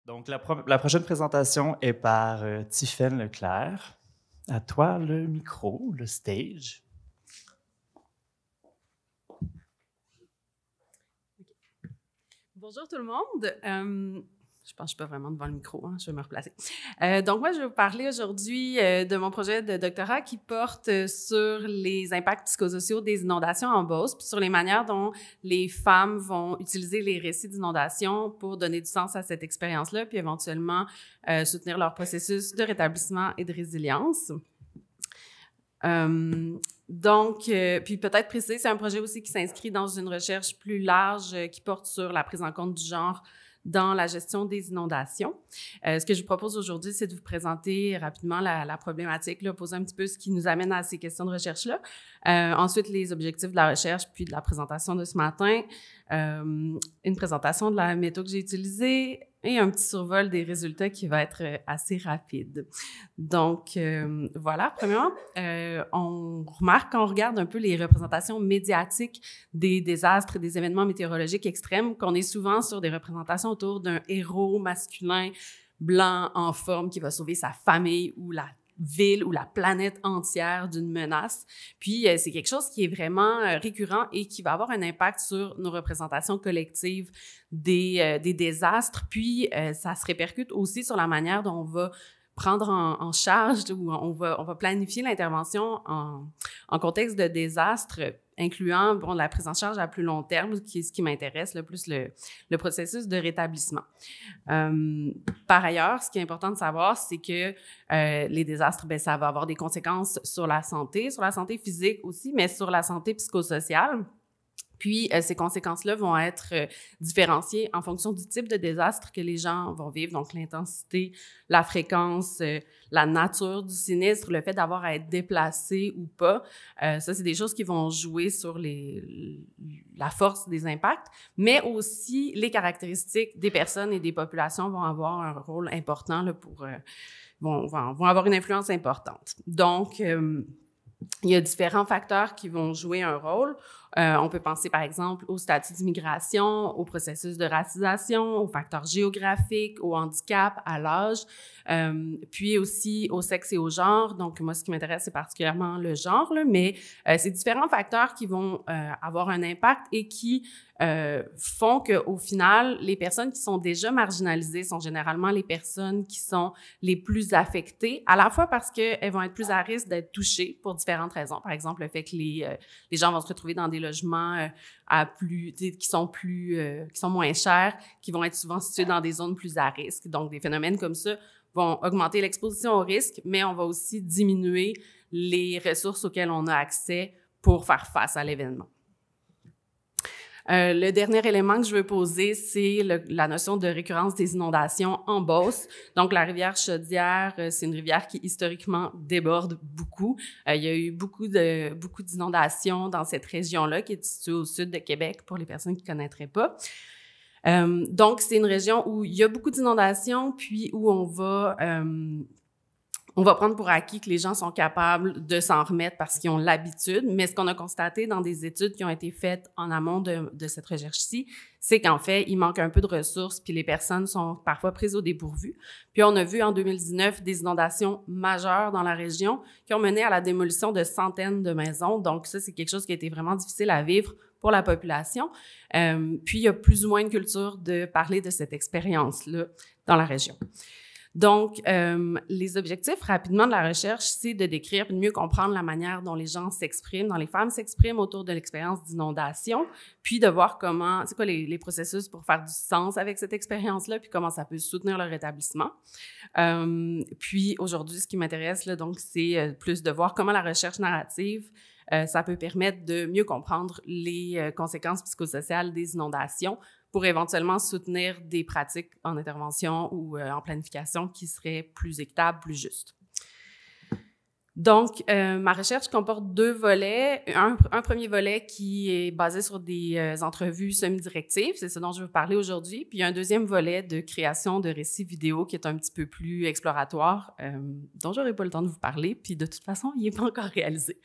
Donc, la prochaine présentation est par Tiffaine Leclerc. À toi le micro, le stage. Bonjour tout le monde. Je pense que je ne suis pas vraiment devant le micro, hein, je vais me replacer. Donc moi, je vais vous parler aujourd'hui de mon projet de doctorat qui porte sur les impacts psychosociaux des inondations en Beauce, puis sur les manières dont les femmes vont utiliser les récits d'inondation pour donner du sens à cette expérience-là, puis éventuellement soutenir leur processus de rétablissement et de résilience. Puis peut-être préciser, c'est un projet aussi qui s'inscrit dans une recherche plus large qui porte sur la prise en compte du genre dans la gestion des inondations. Ce que je vous propose aujourd'hui, c'est de vous présenter rapidement la problématique, là, poser un petit peu ce qui nous amène à ces questions de recherche-là. Ensuite, les objectifs de la recherche, puis de la présentation de ce matin, une présentation de la méthode que j'ai utilisée et un petit survol des résultats qui va être assez rapide. Donc, voilà. Premièrement, on remarque quand on regarde un peu les représentations médiatiques des désastres, des événements météorologiques extrêmes, qu'on est souvent sur des représentations autour d'un héros masculin blanc en forme qui va sauver sa famille ou la ville ou la planète entière d'une menace. Puis, c'est quelque chose qui est vraiment récurrent et qui va avoir un impact sur nos représentations collectives des désastres. Puis, ça se répercute aussi sur la manière dont on va prendre en charge ou on va planifier l'intervention en contexte de désastre, incluant la prise en charge à plus long terme, qui est ce qui m'intéresse, le plus le processus de rétablissement. Par ailleurs, ce qui est important de savoir, c'est que les désastres, ça va avoir des conséquences sur la santé physique aussi, mais sur la santé psychosociale. Puis, ces conséquences-là vont être différenciées en fonction du type de désastre que les gens vont vivre, donc l'intensité, la fréquence, la nature du sinistre, le fait d'avoir à être déplacé ou pas. Ça, c'est des choses qui vont jouer sur la force des impacts, mais aussi les caractéristiques des personnes et des populations vont avoir un rôle important là, vont avoir une influence importante. Donc, il y a différents facteurs qui vont jouer un rôle. On peut penser, par exemple, au statut d'immigration, au processus de racisation, aux facteurs géographiques, au handicap, à l'âge, puis aussi au sexe et au genre. Donc, moi, ce qui m'intéresse, c'est particulièrement le genre, là, mais c'est différents facteurs qui vont avoir un impact et qui font qu'au final, les personnes qui sont déjà marginalisées sont généralement les personnes qui sont les plus affectées, à la fois parce qu'elles vont être plus à risque d'être touchées pour différentes raisons. Par exemple, le fait que les gens vont se retrouver dans des logements qui sont moins chers, qui vont être souvent situés dans des zones plus à risque. Donc, des phénomènes comme ça vont augmenter l'exposition au risque, mais on va aussi diminuer les ressources auxquelles on a accès pour faire face à l'événement. Le dernier élément que je veux poser, c'est la notion de récurrence des inondations en Beauce. Donc, la rivière Chaudière, c'est une rivière qui historiquement déborde beaucoup. Il y a eu beaucoup d'inondations dans cette région-là, qui est située au sud de Québec, pour les personnes qui ne connaîtraient pas. Donc, c'est une région où il y a beaucoup d'inondations, puis où on va prendre pour acquis que les gens sont capables de s'en remettre parce qu'ils ont l'habitude. Mais ce qu'on a constaté dans des études qui ont été faites en amont de cette recherche-ci, c'est qu'en fait, il manque un peu de ressources, puis les personnes sont parfois prises au dépourvu. Puis on a vu en 2019 des inondations majeures dans la région qui ont mené à la démolition de centaines de maisons. Donc ça, c'est quelque chose qui a été vraiment difficile à vivre pour la population. Puis il y a plus ou moins une culture de parler de cette expérience-là dans la région. Donc, les objectifs rapidement de la recherche, c'est de décrire et de mieux comprendre la manière dont les gens s'expriment, dont les femmes s'expriment autour de l'expérience d'inondation, puis de voir c'est quoi les processus pour faire du sens avec cette expérience-là, puis comment ça peut soutenir le rétablissement. Puis aujourd'hui, ce qui m'intéresse, là, donc, c'est plus de voir comment la recherche narrative ça peut permettre de mieux comprendre les conséquences psychosociales des inondations pour éventuellement soutenir des pratiques en intervention ou en planification qui seraient plus équitables, plus justes. Donc, ma recherche comporte deux volets. Un premier volet qui est basé sur des entrevues semi-directives, c'est ce dont je veux parler aujourd'hui. Puis un deuxième volet de création de récits vidéo qui est un petit peu plus exploratoire, dont j'aurai pas le temps de vous parler. Puis de toute façon, il n'est pas encore réalisé.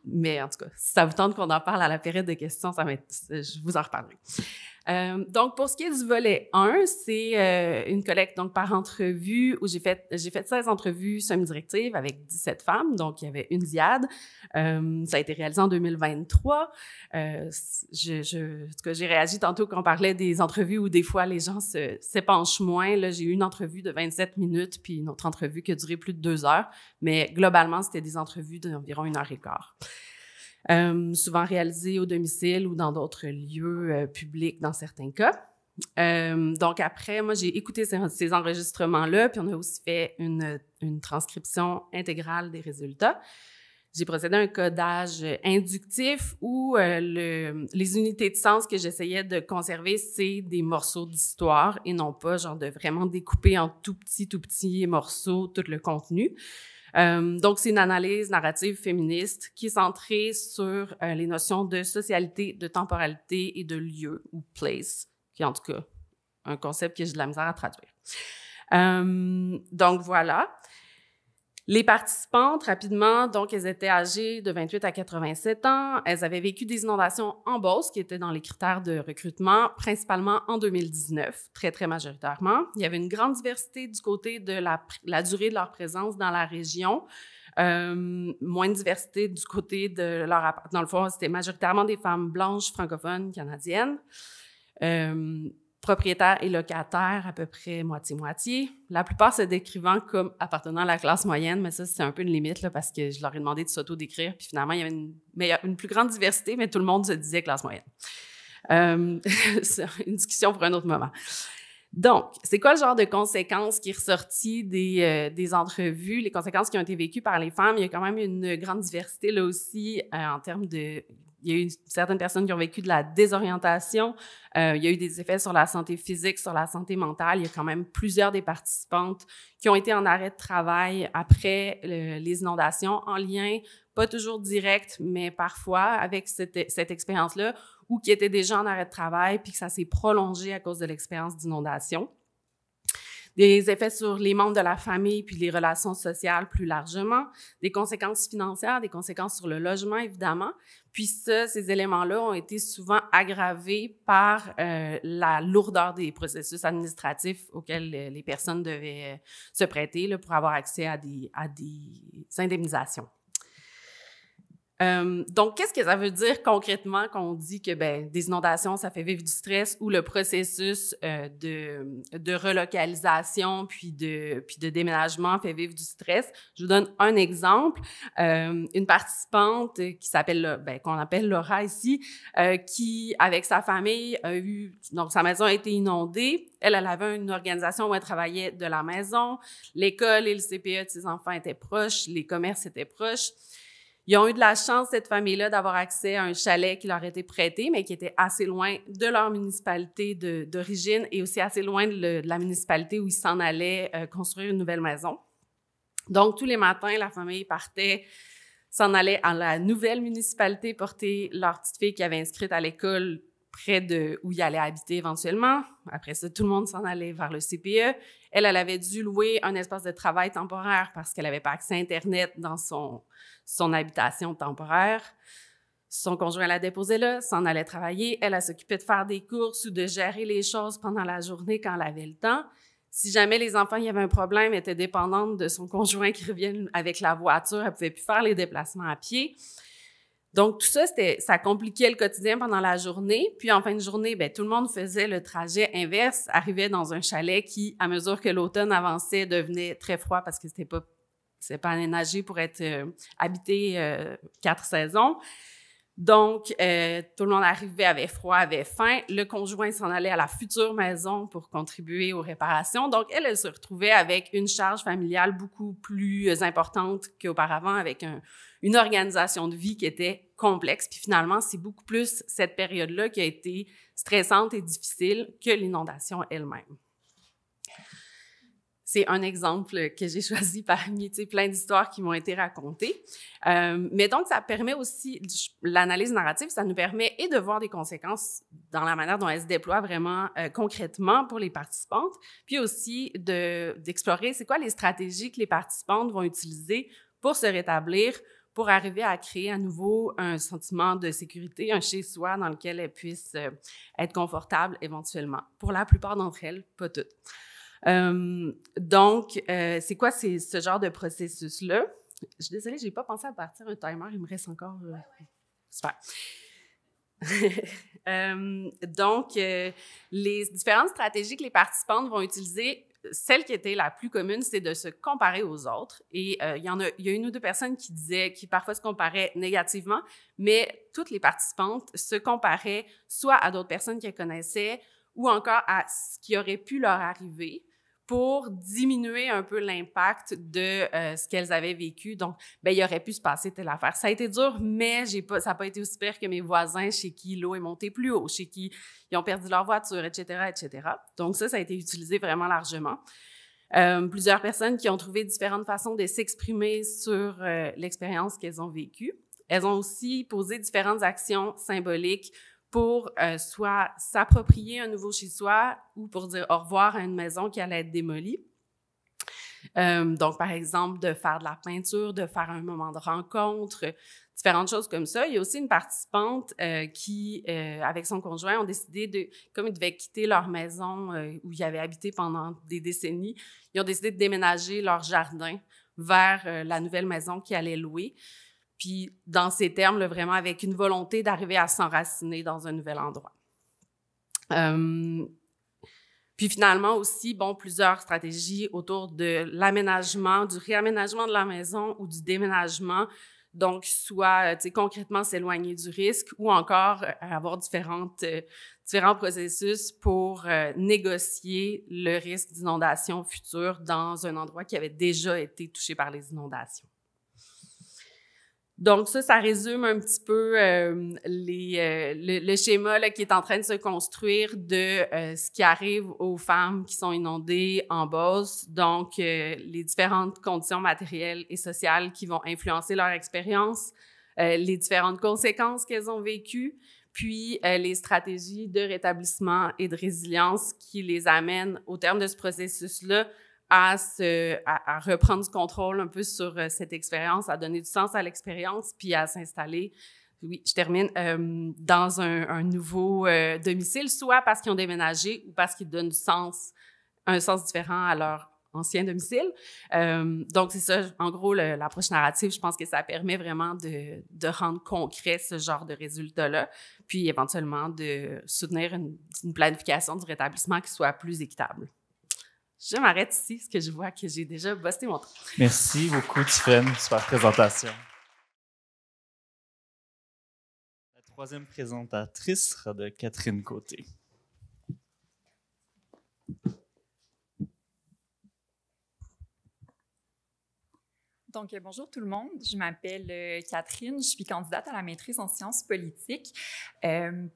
Mais en tout cas, si ça vous tente qu'on en parle à la période de questions, je vous en reparlerai. Donc, pour ce qui est du volet 1, c'est une collecte donc par entrevue où j'ai fait 16 entrevues semi-directives avec 17 femmes. Donc, il y avait une diade. Ça a été réalisé en 2023. En tout cas, j'ai réagi tantôt quand on parlait des entrevues où des fois les gens s'épanchent moins. Là, j'ai eu une entrevue de 27 minutes puis une autre entrevue qui a duré plus de 2 heures. Mais globalement, c'était des entrevues d'environ 1h15. Souvent réalisés au domicile ou dans d'autres lieux publics dans certains cas. Donc après, moi, j'ai écouté ces enregistrements-là, puis on a aussi fait une transcription intégrale des résultats. J'ai procédé à un codage inductif où les unités de sens que j'essayais de conserver, c'est des morceaux d'histoire et non pas genre de vraiment découper en tout petits morceaux tout le contenu. Donc, c'est une analyse narrative féministe qui est centrée sur les notions de socialité, de temporalité et de lieu ou place, qui est en tout cas un concept que j'ai de la misère à traduire. Donc, voilà. Les participantes, rapidement, donc, elles étaient âgées de 28 à 87 ans. Elles avaient vécu des inondations en Beauce, qui étaient dans les critères de recrutement, principalement en 2019, très, très majoritairement. Il y avait une grande diversité du côté de la durée de leur présence dans la région. Moins de diversité du côté de leur... Dans le fond, c'était majoritairement des femmes blanches, francophones, canadiennes. Propriétaires et locataires, à peu près moitié-moitié. La plupart se décrivant comme appartenant à la classe moyenne, mais ça, c'est un peu une limite, là, parce que je leur ai demandé de s'auto-décrire, puis finalement, il y avait une plus grande diversité, mais tout le monde se disait classe moyenne. C'est une discussion pour un autre moment. Donc, c'est quoi le genre de conséquences qui est ressorti des entrevues, les conséquences qui ont été vécues par les femmes? Il y a quand même une grande diversité, là aussi, en termes de... Il y a eu certaines personnes qui ont vécu de la désorientation. Il y a eu des effets sur la santé physique, sur la santé mentale. Il y a quand même plusieurs des participantes qui ont été en arrêt de travail après les inondations, en lien, pas toujours direct, mais parfois avec cette expérience-là, ou qui étaient déjà en arrêt de travail, puis que ça s'est prolongé à cause de l'expérience d'inondation. Des effets sur les membres de la famille puis les relations sociales plus largement, des conséquences financières, des conséquences sur le logement, évidemment. Puis ces éléments-là ont été souvent aggravés par la lourdeur des processus administratifs auxquels les personnes devaient se prêter là, pour avoir accès à des indemnisations. Donc, qu'est-ce que ça veut dire concrètement quand on dit que des inondations, ça fait vivre du stress ou le processus de relocalisation puis de déménagement fait vivre du stress? Je vous donne un exemple. Une participante qui s'appelle, qu'on appelle Laura ici, qui, avec sa famille, donc sa maison a été inondée. Elle avait une organisation où elle travaillait de la maison. L'école et le CPE de ses enfants étaient proches. Les commerces étaient proches. Ils ont eu de la chance, cette famille-là, d'avoir accès à un chalet qui leur était prêté, mais qui était assez loin de leur municipalité d'origine et aussi assez loin de la municipalité où ils s'en allaient construire une nouvelle maison. Donc, tous les matins, la famille partait, s'en allait à la nouvelle municipalité porter leur petite fille qui avait inscrite à l'école près de où ils allaient habiter éventuellement. Après ça, tout le monde s'en allait vers le CPE. Elle avait dû louer un espace de travail temporaire parce qu'elle n'avait pas accès à Internet dans son habitation temporaire. Son conjoint la déposait là, s'en allait travailler. Elle s'occupait de faire des courses ou de gérer les choses pendant la journée quand elle avait le temps. Si jamais les enfants, il y avait un problème, elle était dépendante de son conjoint qui revienne avec la voiture. Elle ne pouvait plus faire les déplacements à pied. Donc, tout ça, ça compliquait le quotidien pendant la journée. Puis, en fin de journée, tout le monde faisait le trajet inverse, arrivait dans un chalet qui, à mesure que l'automne avançait, devenait très froid parce que c'était pas aménagé pour être habité 4 saisons. Donc, tout le monde arrivait, avait froid, avait faim. Le conjoint s'en allait à la future maison pour contribuer aux réparations. Donc, elle se retrouvait avec une charge familiale beaucoup plus importante qu'auparavant, avec une organisation de vie qui était complexe. Puis finalement, c'est beaucoup plus cette période-là qui a été stressante et difficile que l'inondation elle-même. C'est un exemple que j'ai choisi parmi plein d'histoires qui m'ont été racontées. Mais donc, ça permet aussi, l'analyse narrative, ça nous permet et de voir des conséquences dans la manière dont elles se déploient vraiment concrètement pour les participantes, puis aussi d'explorer c'est quoi les stratégies que les participantes vont utiliser pour se rétablir, pour arriver à créer à nouveau un sentiment de sécurité, un chez-soi dans lequel elles puissent être confortables éventuellement. Pour la plupart d'entre elles, pas toutes. Donc, c'est quoi ce genre de processus-là? Je suis désolée, je n'ai pas pensé à partir un timer, il me reste encore... Super. Donc, les différentes stratégies que les participantes vont utiliser, celle qui était la plus commune, c'est de se comparer aux autres. Et il y a une ou deux personnes qui parfois se comparaient négativement, mais toutes les participantes se comparaient soit à d'autres personnes qu'elles connaissaient ou encore à ce qui aurait pu leur arriver pour diminuer un peu l'impact de ce qu'elles avaient vécu. Donc, ben, il aurait pu se passer telle affaire. Ça a été dur, mais ça n'a pas été aussi pire que mes voisins chez qui l'eau est montée plus haut, chez qui ils ont perdu leur voiture, etc., etc. Donc, ça a été utilisé vraiment largement. Plusieurs personnes qui ont trouvé différentes façons de s'exprimer sur l'expérience qu'elles ont vécue. Elles ont aussi posé différentes actions symboliques pour soit s'approprier un nouveau chez-soi ou pour dire au revoir à une maison qui allait être démolie. Donc, par exemple, de faire de la peinture, de faire un moment de rencontre, différentes choses comme ça. Il y a aussi une participante qui, avec son conjoint, ont décidé comme ils devaient quitter leur maison où ils avaient habité pendant des décennies, ils ont décidé de déménager leur jardin vers la nouvelle maison qu'ils allaient louer. Puis, dans ces termes, là, vraiment avec une volonté d'arriver à s'enraciner dans un nouvel endroit. Puis finalement aussi, bon, plusieurs stratégies autour de l'aménagement, du réaménagement de la maison ou du déménagement. Donc, soit, tu sais, concrètement s'éloigner du risque ou encore avoir différents processus pour négocier le risque d'inondation future dans un endroit qui avait déjà été touché par les inondations. Donc ça résume un petit peu le schéma là, qui est en train de se construire de ce qui arrive aux femmes qui sont inondées en Beauce. Donc, les différentes conditions matérielles et sociales qui vont influencer leur expérience, les différentes conséquences qu'elles ont vécues, puis les stratégies de rétablissement et de résilience qui les amènent, au terme de ce processus-là, à reprendre du contrôle un peu sur cette expérience, à donner du sens à l'expérience, puis à s'installer, oui, je termine, dans un nouveau domicile, soit parce qu'ils ont déménagé ou parce qu'ils donnent un sens différent à leur ancien domicile. Donc, c'est ça, en gros, l'approche narrative, je pense que ça permet vraiment de rendre concret ce genre de résultats-là, puis éventuellement de soutenir une planification du rétablissement qui soit plus équitable. Je m'arrête ici, parce que je vois que j'ai déjà bossé mon temps. Merci beaucoup, Tiffaine. Super présentation. La troisième présentatrice sera de Catherine Côté. Donc, bonjour tout le monde. Je m'appelle Catherine. Je suis candidate à la maîtrise en sciences politiques.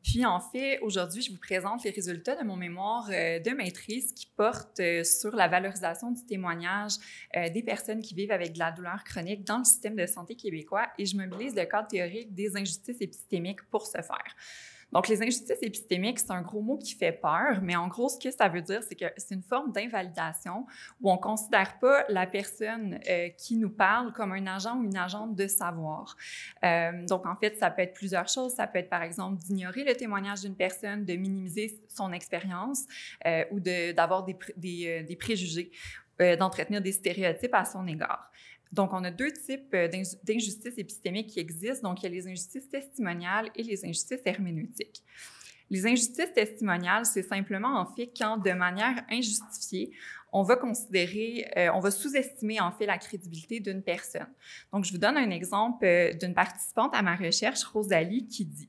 Puis, en fait, aujourd'hui, je vous présente les résultats de mon mémoire de maîtrise qui porte sur la valorisation du témoignage des personnes qui vivent avec de la douleur chronique dans le système de santé québécois et je mobilise le cadre théorique des injustices épistémiques pour ce faire. Donc, les injustices épistémiques, c'est un gros mot qui fait peur, mais en gros, ce que ça veut dire, c'est que c'est une forme d'invalidation où on ne considère pas la personne qui nous parle comme un agent ou une agente de savoir. Donc, en fait, ça peut être plusieurs choses. Ça peut être, par exemple, d'ignorer le témoignage d'une personne, de minimiser son expérience ou d'avoir des préjugés, d'entretenir des stéréotypes à son égard. Donc, on a deux types d'injustices épistémiques qui existent. Donc, il y a les injustices testimoniales et les injustices herméneutiques. Les injustices testimoniales, c'est simplement, en fait, quand, de manière injustifiée, on va sous-estimer, en fait, la crédibilité d'une personne. Donc, je vous donne un exemple d'une participante à ma recherche, Rosalie, qui dit: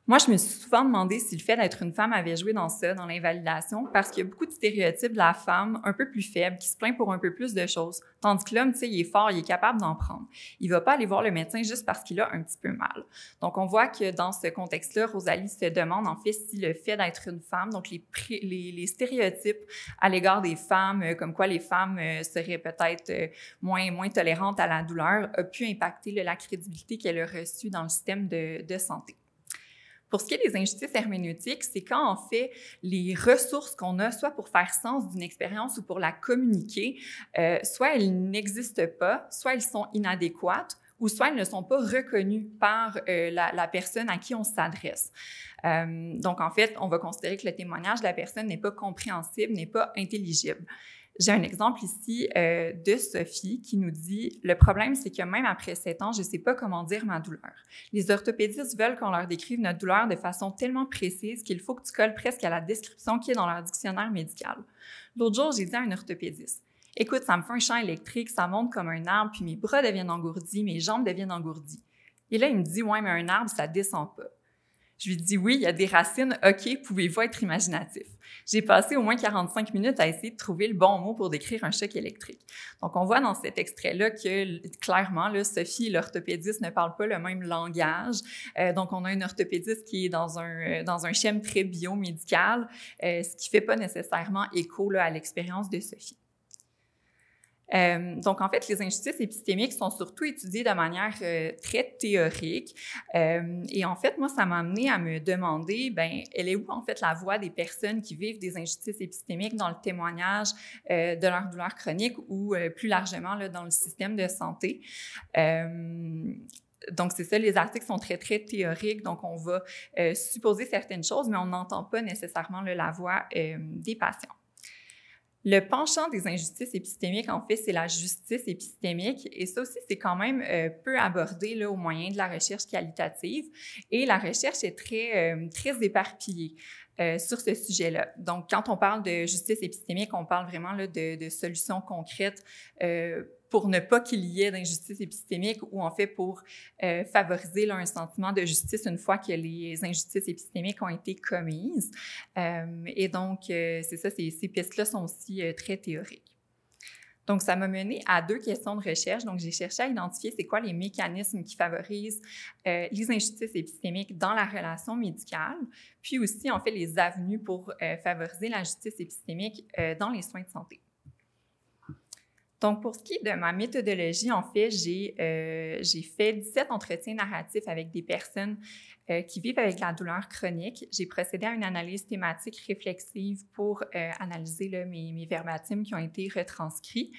moi, je me suis souvent demandé si le fait d'être une femme avait joué dans l'invalidation, parce qu'il y a beaucoup de stéréotypes de la femme un peu plus faible, qui se plaint pour un peu plus de choses. Tandis que l'homme, tu sais, il est fort, il est capable d'en prendre. Il va pas aller voir le médecin juste parce qu'il a un petit peu mal. Donc, on voit que dans ce contexte-là, Rosalie se demande, en fait, si le fait d'être une femme, donc les stéréotypes à l'égard des femmes, comme quoi les femmes seraient peut-être moins tolérantes à la douleur, a pu impacter la crédibilité qu'elle a reçue dans le système de santé. Pour ce qui est des injustices herméneutiques, c'est quand, en fait, les ressources qu'on a, soit pour faire sens d'une expérience ou pour la communiquer, soit elles n'existent pas, soit elles sont inadéquates, ou soit elles ne sont pas reconnues par la personne à qui on s'adresse. Donc, en fait, on va considérer que le témoignage de la personne n'est pas compréhensible, n'est pas intelligible. J'ai un exemple ici de Sophie qui nous dit « Le problème, c'est que même après 7 ans, je ne sais pas comment dire ma douleur. Les orthopédistes veulent qu'on leur décrive notre douleur de façon tellement précise qu'il faut que tu colles presque à la description qui est dans leur dictionnaire médical. L'autre jour, j'ai dit à un orthopédiste « Écoute, ça me fait un champ électrique, ça monte comme un arbre, puis mes bras deviennent engourdis, mes jambes deviennent engourdies. » Et là, il me dit « Ouais, mais un arbre, ça descend pas. » Je lui dis « Oui, il y a des racines, OK, pouvez-vous être imaginatif? » J'ai passé au moins 45 minutes à essayer de trouver le bon mot pour décrire un choc électrique. Donc, on voit dans cet extrait-là que, clairement, là, Sophie et l'orthopédiste ne parlent pas le même langage. Donc, on a une orthopédiste qui est dans un schème très biomédical, ce qui ne fait pas nécessairement écho là, à l'expérience de Sophie. Donc, en fait, les injustices épistémiques sont surtout étudiées de manière très théorique. Et en fait, moi, ça m'a amené à me demander, elle est où, en fait, la voix des personnes qui vivent des injustices épistémiques dans le témoignage de leur douleur chronique ou plus largement là, dans le système de santé. Donc, c'est ça, les articles sont très, très théoriques. Donc, on va supposer certaines choses, mais on n'entend pas nécessairement là, la voix des patients. Le penchant des injustices épistémiques, en fait, c'est la justice épistémique. Et ça aussi, c'est quand même peu abordé là, au moyen de la recherche qualitative. Et la recherche est très éparpillée sur ce sujet-là. Donc, quand on parle de justice épistémique, on parle vraiment là, de solutions concrètes pour ne pas qu'il y ait d'injustice épistémique ou en fait pour favoriser là, un sentiment de justice une fois que les injustices épistémiques ont été commises. Et donc, c'est ça, ces pistes-là sont aussi très théoriques. Donc, ça m'a mené à 2 questions de recherche. Donc, j'ai cherché à identifier c'est quoi les mécanismes qui favorisent les injustices épistémiques dans la relation médicale, puis aussi, en fait, les avenues pour favoriser la justice épistémique dans les soins de santé. Donc, pour ce qui est de ma méthodologie, en fait, j'ai fait 17 entretiens narratifs avec des personnes qui vivent avec la douleur chronique. J'ai procédé à une analyse thématique réflexive pour analyser là, mes verbatims qui ont été retranscrits.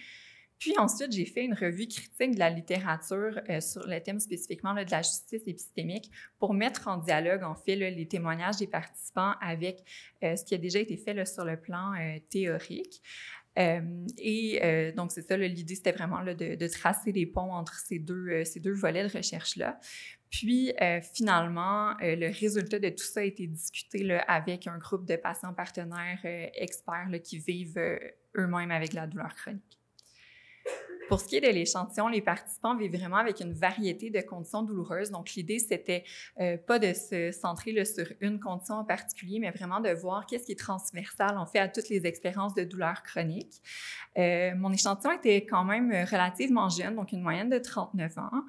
Puis ensuite, j'ai fait une revue critique de la littérature sur le thème spécifiquement là, de la justice épistémique pour mettre en dialogue, en fait, là, les témoignages des participants avec ce qui a déjà été fait là, sur le plan théorique. Donc, c'est ça, l'idée, c'était vraiment là, de tracer des ponts entre ces deux volets de recherche-là. Puis, finalement, le résultat de tout ça a été discuté là, avec un groupe de patients partenaires experts là, qui vivent eux-mêmes avec la douleur chronique. Pour ce qui est de l'échantillon, les participants vivent vraiment avec une variété de conditions douloureuses. Donc, l'idée, c'était pas de se centrer là, sur une condition en particulier, mais vraiment de voir qu'est-ce qui est transversal, en fait, à toutes les expériences de douleur chronique. Mon échantillon était quand même relativement jeune, donc une moyenne de 39 ans.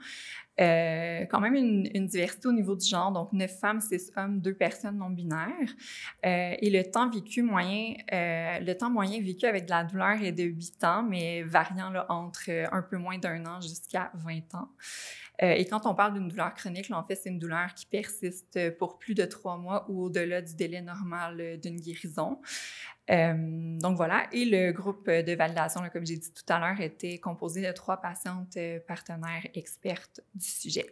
Quand même une diversité au niveau du genre, donc 9 femmes, 6 hommes, 2 personnes non binaires. Et le temps moyen vécu avec de la douleur est de 8 ans, mais variant là, entre un peu moins d'1 an jusqu'à 20 ans. Et quand on parle d'une douleur chronique, là, en fait, c'est une douleur qui persiste pour plus de 3 mois ou au-delà du délai normal d'une guérison. Donc voilà, et le groupe de validation, là, comme j'ai dit tout à l'heure, était composé de 3 patientes partenaires expertes du sujet.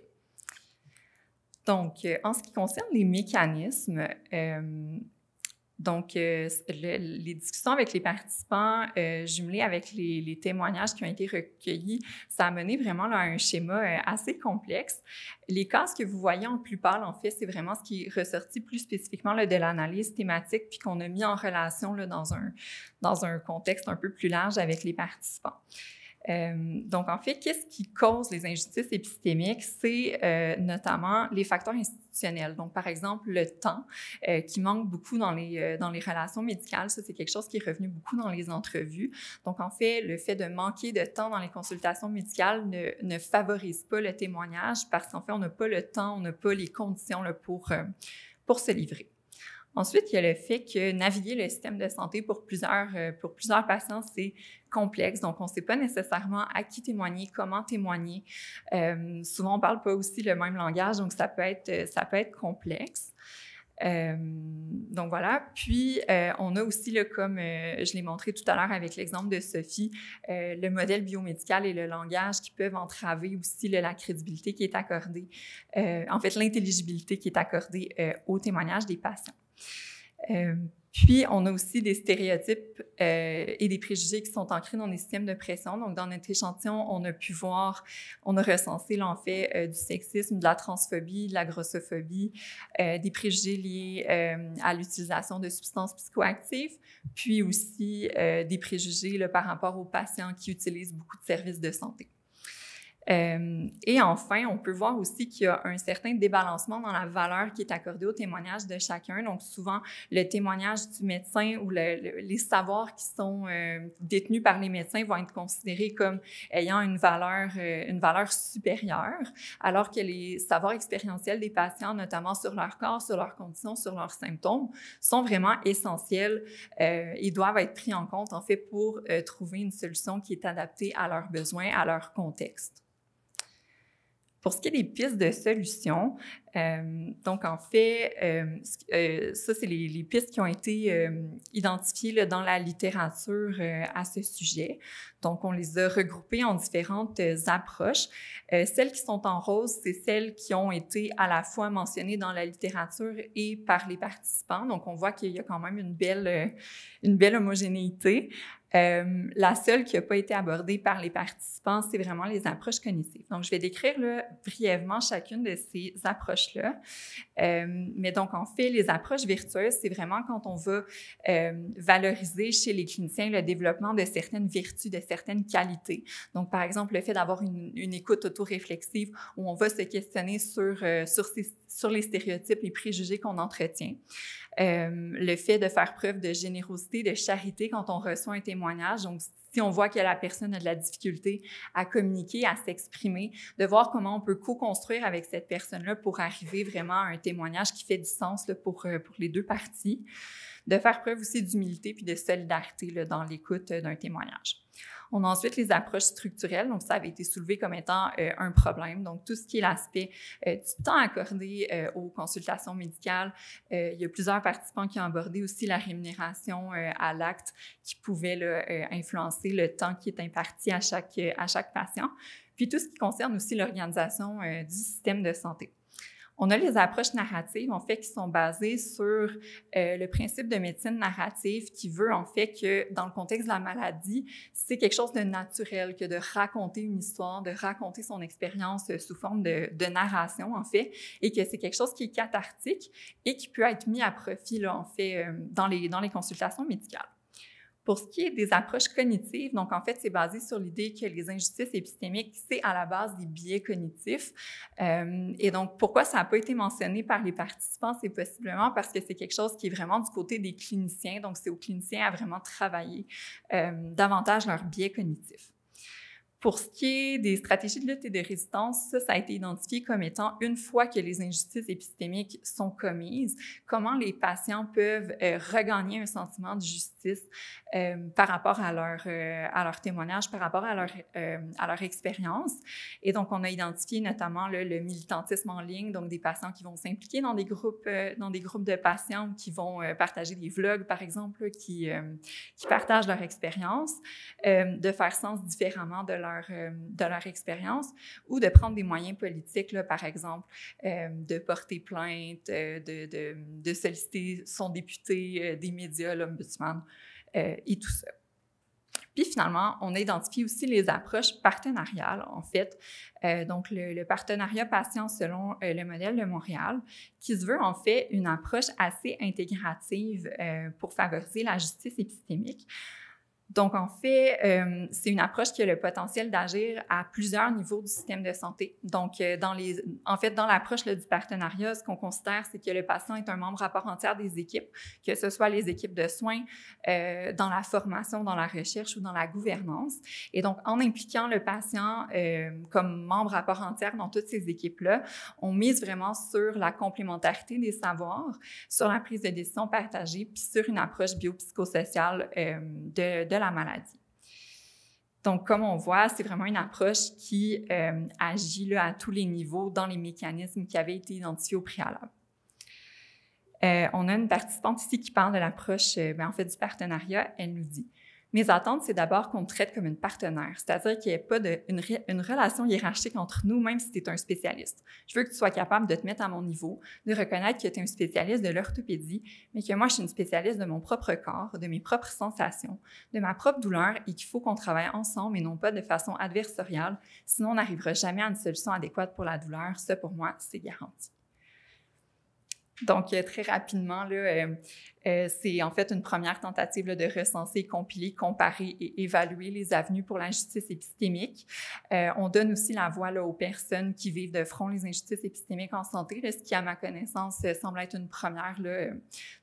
Donc, en ce qui concerne les mécanismes, les discussions avec les participants jumelées avec les témoignages qui ont été recueillis, ça a mené vraiment là, à un schéma assez complexe. Les cases que vous voyez en plus pâle, en fait, c'est vraiment ce qui est ressorti plus spécifiquement là, de l'analyse thématique puis qu'on a mis en relation là, dans un contexte un peu plus large avec les participants. Donc, en fait, qu'est-ce qui cause les injustices épistémiques? C'est notamment les facteurs institutionnels. Donc, par exemple, le temps qui manque beaucoup dans les relations médicales. Ça, c'est quelque chose qui est revenu beaucoup dans les entrevues. Donc, en fait, le fait de manquer de temps dans les consultations médicales ne favorise pas le témoignage parce qu'en fait, on n'a pas le temps, on n'a pas les conditions là, pour se livrer. Ensuite, il y a le fait que naviguer le système de santé pour plusieurs patients, c'est complexe. Donc, on ne sait pas nécessairement à qui témoigner, comment témoigner. Souvent, on ne parle pas aussi le même langage, donc ça peut être complexe. Donc voilà. Puis, on a aussi, là, comme je l'ai montré tout à l'heure avec l'exemple de Sophie, le modèle biomédical et le langage qui peuvent entraver aussi là, la crédibilité qui est accordée, en fait, l'intelligibilité qui est accordée au témoignage des patients. Puis, on a aussi des stéréotypes et des préjugés qui sont ancrés dans les systèmes de pression. Donc, dans notre échantillon, on a recensé, là, en fait, du sexisme, de la transphobie, de la grossophobie, des préjugés liés à l'utilisation de substances psychoactives, puis aussi des préjugés là, par rapport aux patients qui utilisent beaucoup de services de santé. Et enfin, on peut voir aussi qu'il y a un certain débalancement dans la valeur qui est accordée au témoignage de chacun. Donc, souvent, le témoignage du médecin ou les savoirs qui sont détenus par les médecins vont être considérés comme ayant une valeur supérieure, alors que les savoirs expérientiels des patients, notamment sur leur corps, sur leurs conditions, sur leurs symptômes, sont vraiment essentiels et doivent être pris en compte, en fait, pour trouver une solution qui est adaptée à leurs besoins, à leur contexte. Pour ce qui est des pistes de solutions, donc en fait, ça, c'est les pistes qui ont été identifiées là, dans la littérature à ce sujet. Donc, on les a regroupées en différentes approches. Celles qui sont en rose, c'est celles qui ont été à la fois mentionnées dans la littérature et par les participants. Donc, on voit qu'il y a quand même une belle homogénéité. La seule qui n'a pas été abordée par les participants, c'est vraiment les approches cognitives. Donc, je vais décrire là, brièvement chacune de ces approches-là. Mais donc, en fait, les approches virtueuses, c'est vraiment quand on va valoriser chez les cliniciens le développement de certaines vertus, de certaines qualités. Donc, par exemple, le fait d'avoir une écoute autoréflexive où on va se questionner sur les stéréotypes, les préjugés qu'on entretient. Le fait de faire preuve de générosité, de charité quand on reçoit un témoignage. Donc, si on voit que la personne a de la difficulté à communiquer, à s'exprimer, de voir comment on peut co-construire avec cette personne-là pour arriver vraiment à un témoignage qui fait du sens là, pour les deux parties. De faire preuve aussi d'humilité puis de solidarité là, dans l'écoute d'un témoignage. On a ensuite les approches structurelles. Donc, ça avait été soulevé comme étant un problème. Donc, tout ce qui est l'aspect du temps accordé aux consultations médicales. Il y a plusieurs participants qui ont abordé aussi la rémunération à l'acte qui pouvait là, influencer le temps qui est imparti à chaque patient. Puis, tout ce qui concerne aussi l'organisation du système de santé. On a les approches narratives, en fait, qui sont basées sur le principe de médecine narrative qui veut, en fait, que dans le contexte de la maladie, c'est quelque chose de naturel que de raconter une histoire, de raconter son expérience sous forme de narration, en fait, et que c'est quelque chose qui est cathartique et qui peut être mis à profit, là, en fait, dans les consultations médicales. Pour ce qui est des approches cognitives, donc en fait, c'est basé sur l'idée que les injustices épistémiques, c'est à la base des biais cognitifs. Et donc, pourquoi ça n'a pas été mentionné par les participants? C'est possiblement parce que c'est quelque chose qui est vraiment du côté des cliniciens. Donc, c'est aux cliniciens à vraiment travailler davantage leurs biais cognitifs. Pour ce qui est des stratégies de lutte et de résistance, ça a été identifié comme étant, une fois que les injustices épistémiques sont commises, comment les patients peuvent regagner un sentiment de justice par rapport à leur témoignage, par rapport à leur expérience. Et donc, on a identifié notamment le militantisme en ligne, donc des patients qui vont s'impliquer dans des groupes de patients qui vont partager des vlogs, par exemple, qui partagent leur expérience, de faire sens différemment de leur expérience ou de prendre des moyens politiques, là, par exemple, de porter plainte, de solliciter son député, des médias, l'ombudsman et tout ça. Puis finalement, on a identifié aussi les approches partenariales, en fait. Donc, le partenariat patient selon le modèle de Montréal, qui se veut en fait une approche assez intégrative pour favoriser la justice épistémique. Donc, en fait, c'est une approche qui a le potentiel d'agir à plusieurs niveaux du système de santé. Donc, dans l'approche là, du partenariat, ce qu'on considère, c'est que le patient est un membre à part entière des équipes, que ce soit les équipes de soins, dans la formation, dans la recherche ou dans la gouvernance. Et donc, en impliquant le patient comme membre à part entière dans toutes ces équipes-là, on mise vraiment sur la complémentarité des savoirs, sur la prise de décision partagée, puis sur une approche biopsychosociale de la maladie. Donc, comme on voit, c'est vraiment une approche qui agit là, à tous les niveaux dans les mécanismes qui avaient été identifiés au préalable. On a une participante ici qui parle de l'approche, en fait, du partenariat. Elle nous dit: mes attentes, c'est d'abord qu'on me traite comme une partenaire, c'est-à-dire qu'il n'y ait pas une relation hiérarchique entre nous, même si tu es un spécialiste. Je veux que tu sois capable de te mettre à mon niveau, de reconnaître que tu es un spécialiste de l'orthopédie, mais que moi, je suis une spécialiste de mon propre corps, de mes propres sensations, de ma propre douleur, et qu'il faut qu'on travaille ensemble et non pas de façon adversariale, sinon on n'arrivera jamais à une solution adéquate pour la douleur. Ça, pour moi, c'est garanti. Donc, très rapidement, là, c'est en fait une première tentative là, de recenser, compiler, comparer et évaluer les avenues pour la justice épistémique. On donne aussi la voix là, aux personnes qui vivent de front les injustices épistémiques en santé, là, ce qui, à ma connaissance, semble être une première là,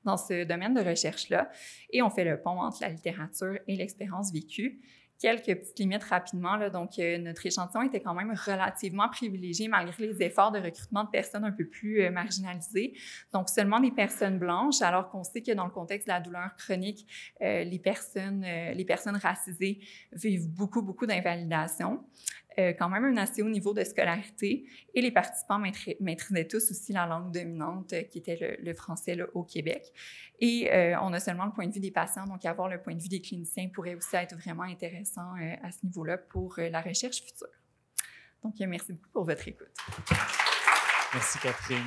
dans ce domaine de recherche-là. Et on fait le pont entre la littérature et l'expérience vécue. Quelques petites limites rapidement. Là. Donc, notre échantillon était quand même relativement privilégié malgré les efforts de recrutement de personnes un peu plus marginalisées. Donc, seulement des personnes blanches, alors qu'on sait que dans le contexte de la douleur chronique, les personnes racisées vivent beaucoup d'invalidation. Quand même un assez haut niveau de scolarité, et les participants maîtrisaient tous aussi la langue dominante qui était le français là, au Québec. Et on a seulement le point de vue des patients, donc avoir le point de vue des cliniciens pourrait aussi être vraiment intéressant à ce niveau-là pour la recherche future. Donc, merci beaucoup pour votre écoute. Merci, Catherine.